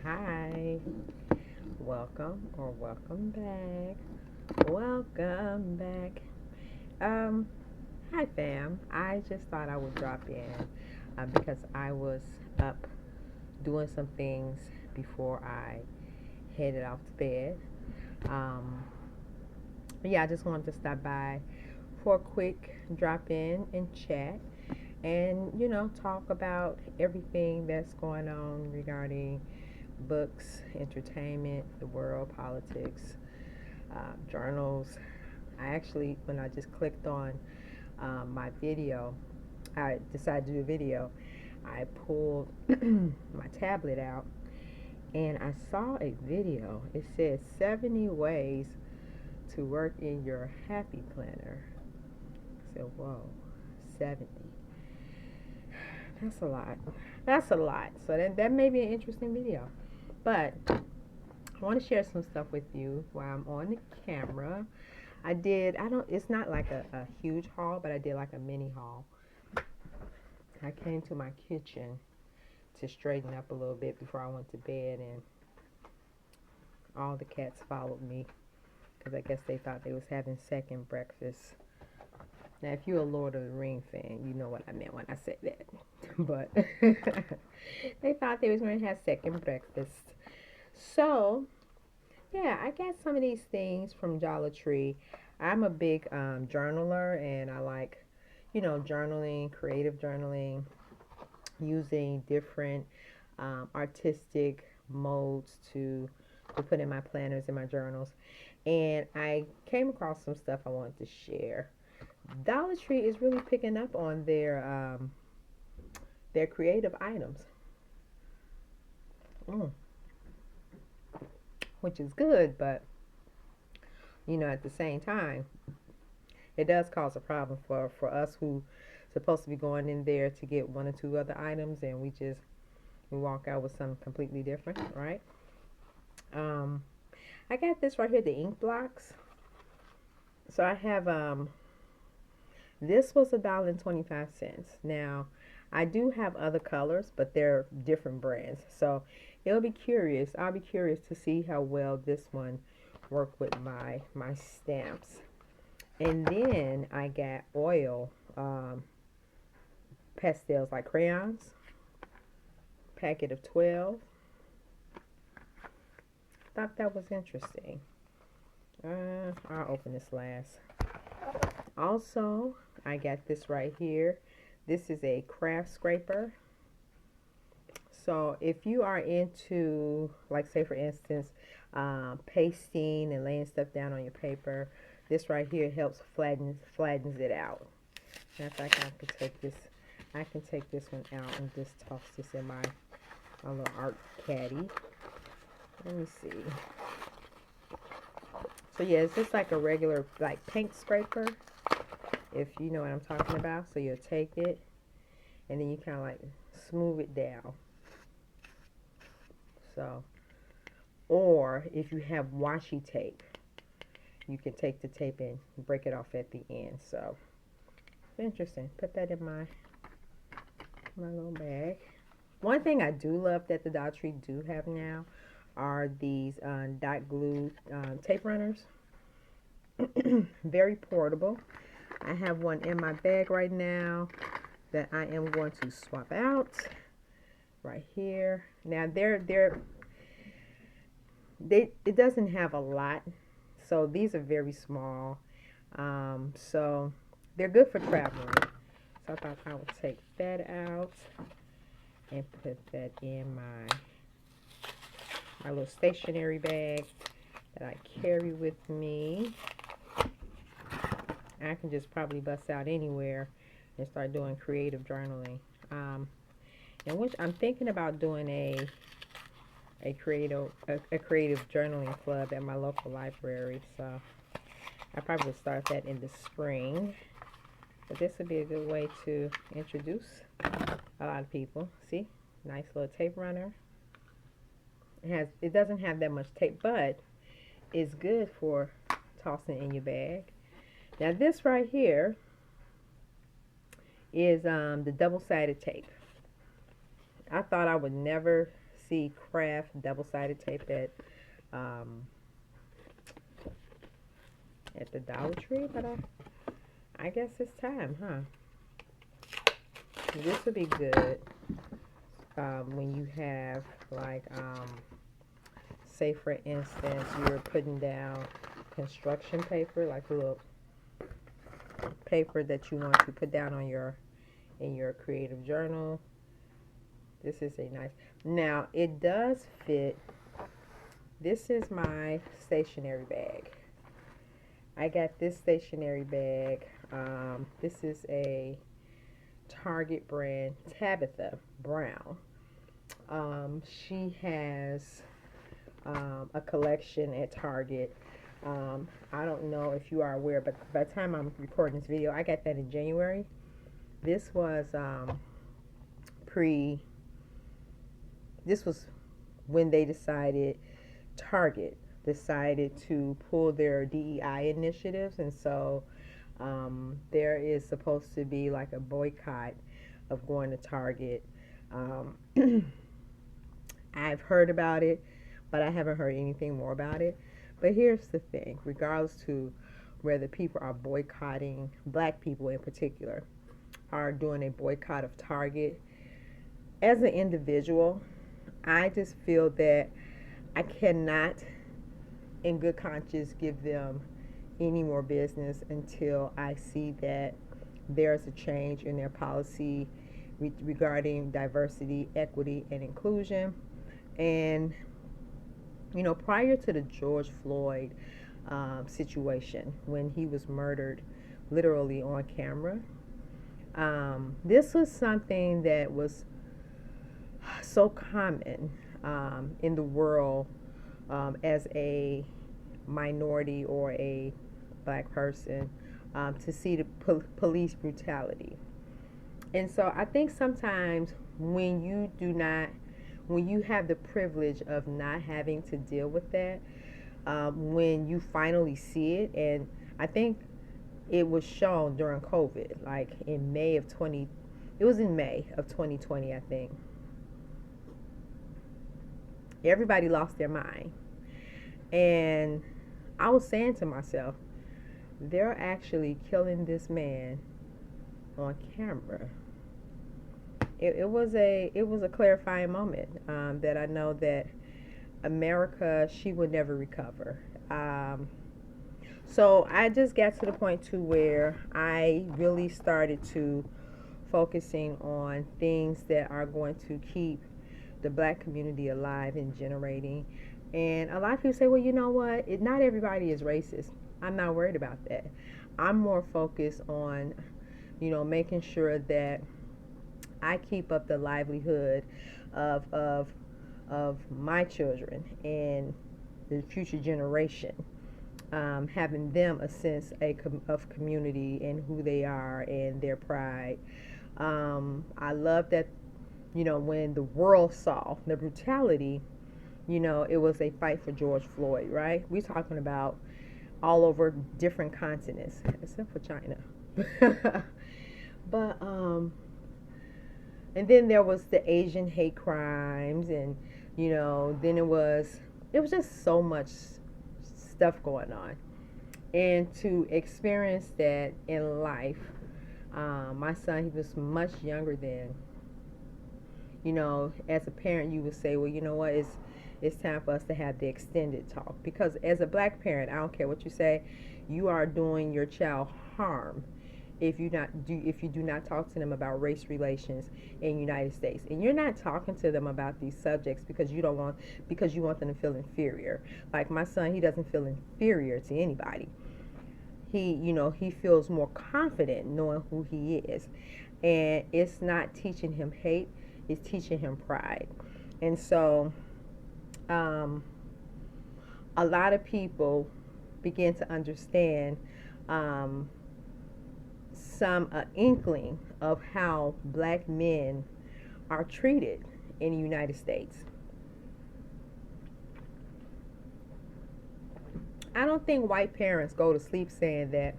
Hi, welcome or welcome back. Welcome back. Um, Hi fam. I just thought I would drop in because I was up doing some things before I headed off to bed. Um, yeah, I just wanted to stop by for a quick drop in and chat and talk about everything that's going on regarding books, entertainment, the world, politics, journals. I actually, when I just clicked on my video, I decided to do a video. I pulled my tablet out and I saw a video. It said 70 ways to work in your happy planner. I said, whoa, 70. That's a lot. That's a lot. So that may be an interesting video. But I want to share some stuff with you while I'm on the camera. It's not like a huge haul, but I did like a mini haul. I came to my kitchen to straighten up a little bit before I went to bed, and all the cats followed me because I guess they thought they was having second breakfast. Now, if you're a Lord of the Ring fan, you know what I meant when I said that. But they thought they was going to have second breakfast. So, yeah, I got some of these things from Dollar Tree. I'm a big journaler, and I like, journaling, creative journaling, using different artistic modes to put in my planners and my journals. And I came across some stuff I wanted to share. Dollar Tree is really picking up on their creative items, mm, which is good, but at the same time, it does cause a problem for us who supposed to be going in there to get one or two other items, and we walk out with something completely different, right? Um, I got this right here, the ink blocks. So I have this was $1.25. Now, I do have other colors, but they're different brands. So I'll be curious to see how well this one work with my stamps. And then I got oil pastels like crayons, packet of 12. Thought that was interesting. I'll open this last. Also, I got this right here. This is a craft scraper. So if you are into, like, say for instance, pasting and laying stuff down on your paper, this right here helps flattens it out. Matter of fact, I can take this one out and just toss this in my little art caddy. Let me see. So yeah, it's just like a regular like paint scraper, if you know what I'm talking about. So you'll take it and then you kind of like smooth it down. So, or if you have washi tape, you can take the tape and break it off at the end. So interesting. Put that in my little bag. One thing I do love that the Dollar Tree do have now are these dot glue tape runners. Very portable. I have one in my bag right now that I am going to swap out right here. Now it doesn't have a lot, so these are very small. So they're good for traveling. So I thought I would take that out and put that in my little stationery bag that I carry with me. I can just probably bust out anywhere and start doing creative journaling. And which I'm thinking about doing a creative journaling club at my local library. So I probably will start that in the spring. But this would be a good way to introduce a lot of people. See, nice little tape runner. It doesn't have that much tape, but it's good for tossing in your bag. Now this right here is the double-sided tape. I thought I would never see Kraft double-sided tape um, at the Dollar Tree, but I guess it's time, huh? This would be good when you have, like, say for instance, you're putting down construction paper, like a little paper that you want to put down on in your creative journal. This is a nice. Now it does fit. This is my stationery bag. I got this stationery bag. This is a Target brand, Tabitha Brown. She has a collection at Target. I don't know if you are aware, but by the time I'm recording this video, I got that in January. This was this was when they Target decided to pull their DEI initiatives, and so there is supposed to be like a boycott of going to Target. I've heard about it, but I haven't heard anything more about it. But here's the thing, regardless to whether people are boycotting, black people in particular, are doing a boycott of Target, as an individual, I just feel that I cannot, in good conscience, give them any more business until I see that there's a change in their policy regarding diversity, equity, and inclusion. And, you know, prior to the George Floyd situation, when he was murdered literally on camera, this was something that was so common in the world as a minority or a black person, to see the police brutality. And so I think sometimes when you have the privilege of not having to deal with that, when you finally see it, and I think it was shown during COVID, like in May of 2020, I think. Everybody lost their mind. And I was saying to myself, they're actually killing this man on camera. It was a clarifying moment, that I know that America, she would never recover. So I just got to the point to where I really started to focusing on things that are going to keep the black community alive and generating. And a lot of people say, well, you know what? Not everybody is racist. I'm not worried about that. I'm more focused on, you know, making sure that I keep up the livelihood of my children and the future generation, having them a sense of community and who they are and their pride. I love that, you know, when the world saw the brutality, you know, it was a fight for George Floyd, right? We're talking about all over different continents, except for China. But, and then there was the Asian hate crimes, and, you know, then it was just so much stuff going on. And to experience that in life, my son, he was much younger than, you know, as a parent, you would say, well, you know what, it's time for us to have the extended talk. Because as a black parent, I don't care what you say, you are doing your child harm if you do not talk to them about race relations in the United States. And you're not talking to them about these subjects because you want them to feel inferior. Like my son, he doesn't feel inferior to anybody. He feels more confident knowing who he is. And it's not teaching him hate, it's teaching him pride. And so a lot of people begin to understand some inkling of how black men are treated in the United States. I don't think white parents go to sleep saying that,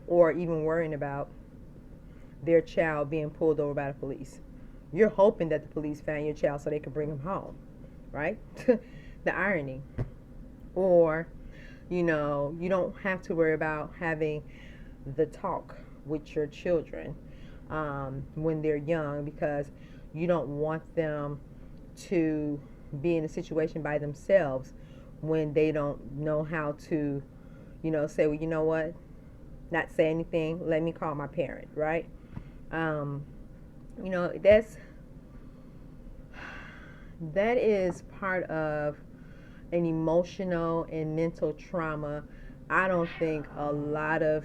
or even worrying about their child being pulled over by the police. you're hoping that the police find your child so they can bring him home, right? The irony. Or, you don't have to worry about having the talk with your children when they're young, because you don't want them to be in a situation by themselves when they don't know how to, say, well, you know what, not say anything, let me call my parent, right? um, that is part of an emotional and mental trauma I don't think a lot of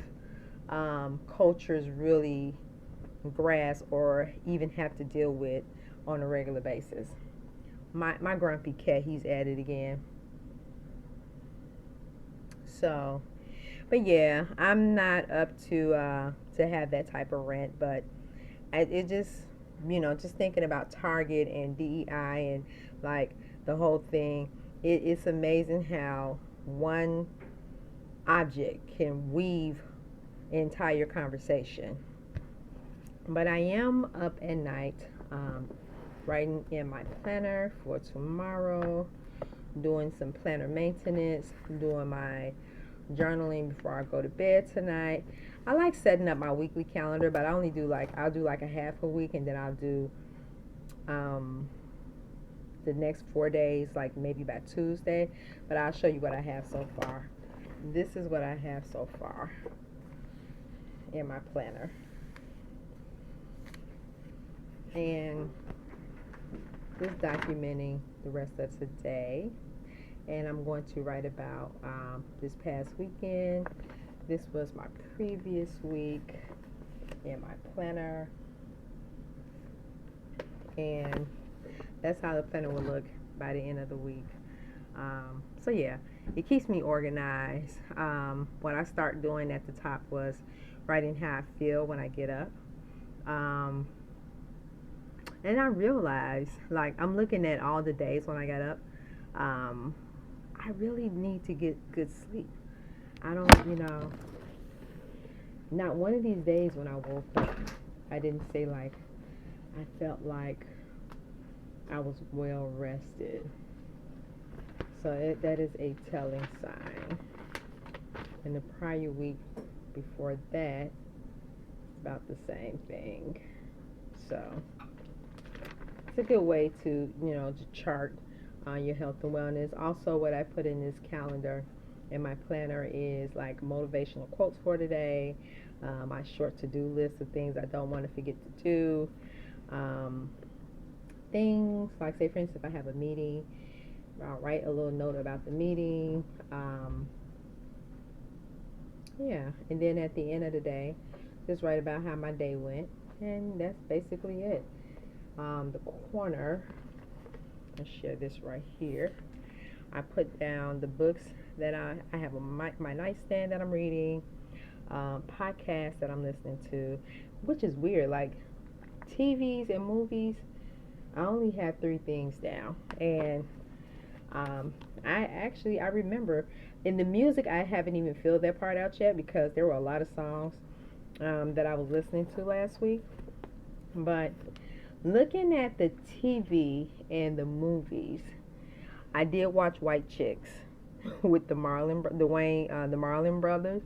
cultures really grasp or even have to deal with on a regular basis. My grumpy cat, he's at it again. So, but yeah, I'm not up to have that type of rant, but it just, just thinking about Target and DEI and like the whole thing, it's amazing how one object can weave entire conversation. But I am up at night, writing in my planner for tomorrow, doing some planner maintenance, doing my journaling before I go to bed tonight. I like setting up my weekly calendar, but I'll do like a half a week, and then I'll do um, the next 4 days, like maybe by Tuesday. But I'll show you what I have so far. This is what I have so far in my planner. And this documenting the rest of today. And I'm going to write about this past weekend. This was my previous week in my planner. And that's how the planner will look by the end of the week. So yeah, it keeps me organized. What I start doing at the top was writing how I feel when I get up. And I realized, like, I'm looking at all the days when I got up. I really need to get good sleep. I don't, not one of these days when I woke up, I didn't say, like, I felt like I was well rested. So that is a telling sign. And the prior week before that, about the same thing. So it's a good way to, to chart your health and wellness. Also, what I put in this calendar in my planner is like motivational quotes for today, my short to-do list of things I don't want to forget to do. Things like, say, for instance, if I have a meeting, I'll write a little note about the meeting. Yeah, and then at the end of the day, just write about how my day went, and that's basically it. The corner, I'll share this right here. I put down the books that I have on my nightstand that I'm reading, podcasts that I'm listening to, which is weird. Like TVs and movies, I only have 3 things down. And I remember in the music, I haven't even filled that part out yet because there were a lot of songs that I was listening to last week. But looking at the TV and the movies, I did watch White Chicks with the Marlon brothers.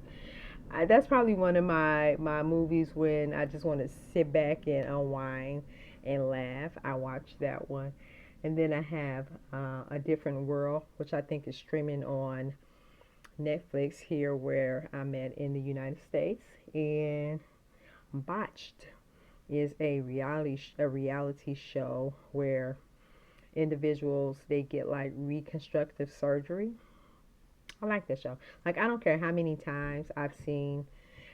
That's probably one of my movies when I just want to sit back and unwind and laugh. I watched that one. And then I have A Different World, which I think is streaming on Netflix here where I'm at in the United States. And Botched is a reality show where individuals, they get like reconstructive surgery. I like that show. Like, I don't care how many times I've seen,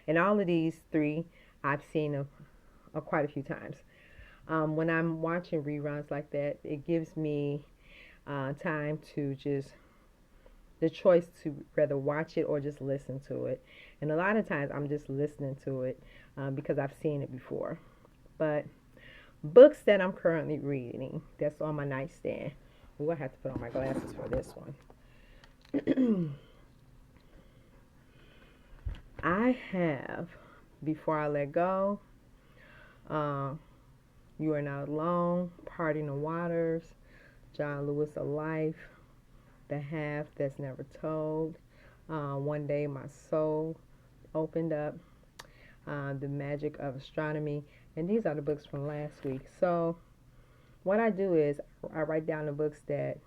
and all of these 3 I've seen quite a few times. When I'm watching reruns like that, it gives me time to just the choice to rather watch it or just listen to it. And a lot of times I'm just listening to it because I've seen it before. But books that I'm currently reading, that's on my nightstand. Ooh, I have to put on my glasses for this one. I have, Before I Let Go, You Are Not Alone, Parting the Waters, John Lewis, A Life, The Half That's Never Told, One Day My Soul Opened Up, The Magic of Astronomy, and these are the books from last week. So what I do is I write down the books that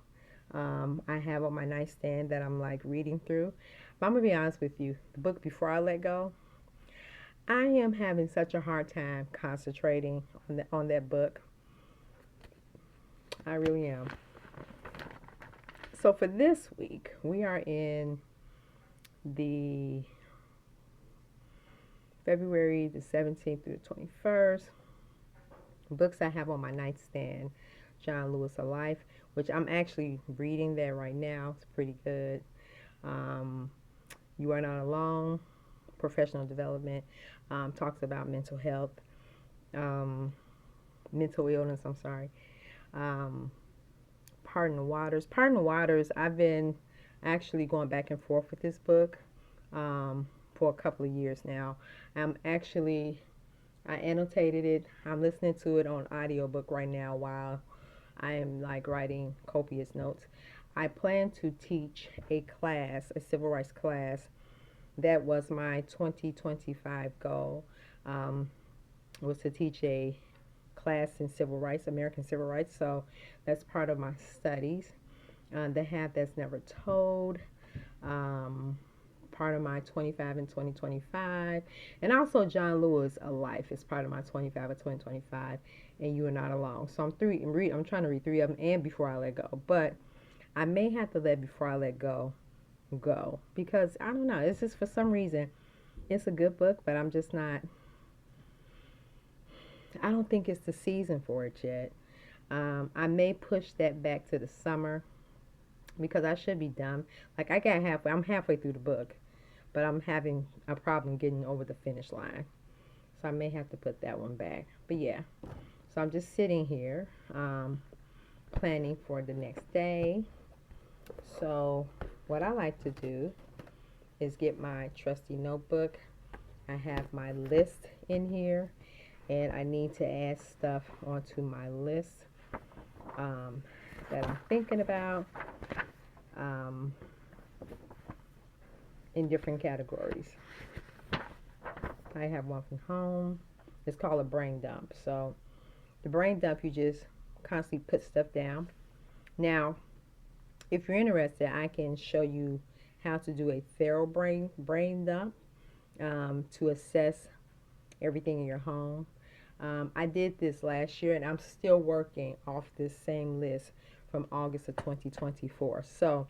I have on my nightstand that I'm like reading through. But I'm gonna be honest with you, the book Before I Let Go, I am having such a hard time concentrating on that book. I really am. So for this week, we are in the February the 17th through the 21st. Books I have on my nightstand: John Lewis, A Life, which I'm actually reading that right now. It's pretty good. You Are Not Alone, Professional Development, talks about mental health, mental illness, I'm sorry. Pardon the Waters. Pardon the Waters, I've been actually going back and forth with this book for a couple of years now. I annotated it. I'm listening to it on audiobook right now while I am like writing copious notes. I plan to teach a class, a civil rights class. That was my 2025 goal, was to teach a class in civil rights, American civil rights. So that's part of my studies. The Half That's Never Told, part of my 25 and 2025. And also John Lewis, A Life, is part of my 25 and 2025. And You Are Not Alone. So I'm trying to read three of them and Before I Let Go. But I may have to let Before I Let Go because I don't know. It's just for some reason it's a good book, but I'm just not. I don't think it's the season for it yet. I may push that back to the summer because I should be done. Like I'm halfway through the book, but I'm having a problem getting over the finish line. So I may have to put that one back. But yeah, so I'm just sitting here planning for the next day. So what I like to do is get my trusty notebook. I have my list in here, and I need to add stuff onto my list that I'm thinking about in different categories. I have one from home. It's called a brain dump. So the brain dump, you just constantly put stuff down. Now, if you're interested, I can show you how to do a thorough brain dump to assess everything in your home. I did this last year, and I'm still working off this same list from August of 2024. So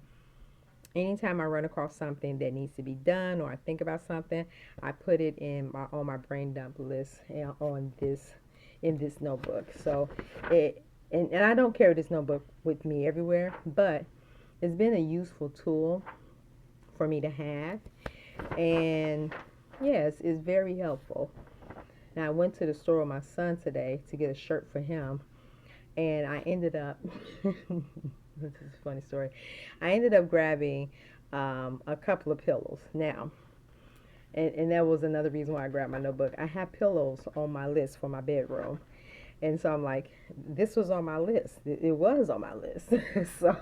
anytime I run across something that needs to be done or I think about something, I put it on my brain dump list in this notebook. So and I don't carry this notebook with me everywhere, but it's been a useful tool for me to have, and yes, it's very helpful. Now, I went to the store with my son today to get a shirt for him, and I ended up, this is a funny story, I ended up grabbing a couple of pillows. Now, and that was another reason why I grabbed my notebook. I have pillows on my list for my bedroom. And so I'm like, this was on my list. It was on my list. So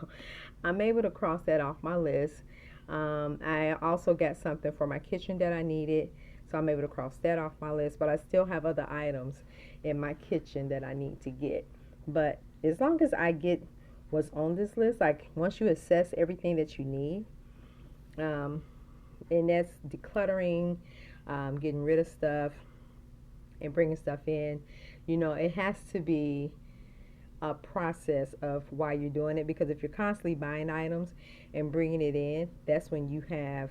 I'm able to cross that off my list. I also got something for my kitchen that I needed. So I'm able to cross that off my list. But I still have other items in my kitchen that I need to get. But as long as I get what's on this list, like once you assess everything that you need, and that's decluttering, getting rid of stuff, and bringing stuff in, it has to be a process of why you're doing it, because if you're constantly buying items and bringing it in, that's when you have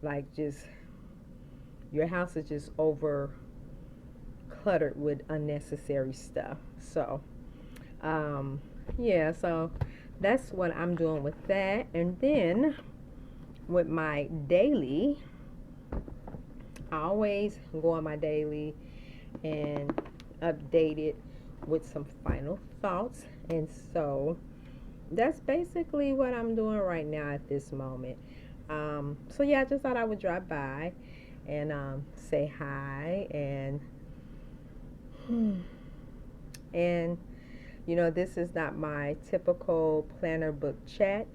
like just your house is just over cluttered with unnecessary stuff. So yeah, so that's what I'm doing with that. And then with my daily, I always go on my daily and update it with some final thoughts. And so that's basically what I'm doing right now at this moment. So yeah, I just thought I would drop by and say hi And this is not my typical planner book chat,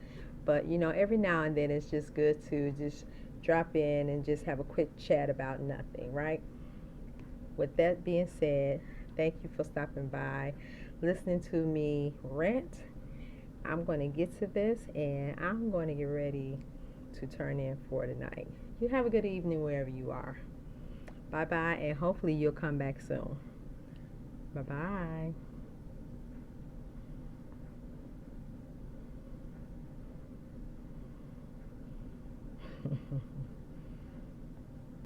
but every now and then it's just good to just drop in and just have a quick chat about nothing, right? With that being said, thank you for stopping by, listening to me rant. I'm going to get to this and I'm going to get ready to turn in for tonight. You have a good evening wherever you are. Bye bye, and hopefully you'll come back soon. Bye bye.